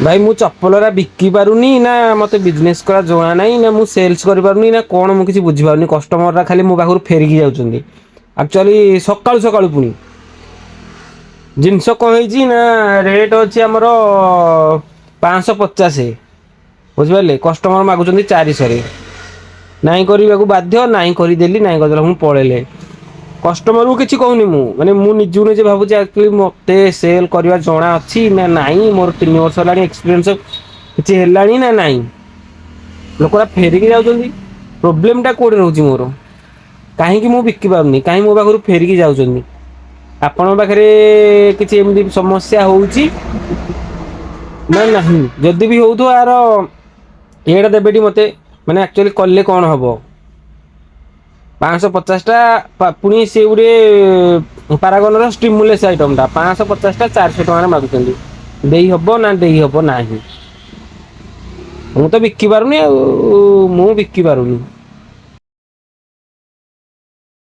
भाई मु चप्पलरा बिकी पारुनी ना मते बिजनेस करा जणा नहीं ना मु सेल्स करि पारुनी ना कोन मु किछि बुझी पारुनी कस्टमर रा खाली मो पाखुर फेरिकी जाउछन्ती एक्चुअली सकाळु सकाळु पुनी जिनस कौन है ना रेट अच्छी आमर 550 बुझे कस्टमर मागुंट 400 नाई करने को बाध्य नाई करदेली नाई करदे हम पलैले कस्टमर को किसी कहूनी माने मु निजु निजे भावुँ एक्चुअली मत सेल करवा जना अच्छी ना नाई मोर 3 वर्ष है एक्सपीरियंस किसी है ना नाई लोकरा फेरिकी जाऊँगी प्रोब्लेमटा कौटे रोचे मोर कहीं मु बिकी पारनी कहीं मो पाखु फेरिकी जाऊँगी आपण पाखे किसी एमती समस्या होउची ना नहीं जदि भी हो तो यार एटा देबेटी मते माने एक्चुअली कले कौन हम 550टा पुणी से गोटे पारागन स्टिमुलेस आइटमटा 550टा 400 टकर मागुଛନ୍ତି देई हबो ना देई हबो नाही मु तो बिकी पारुनी मु बिकी पारुनी।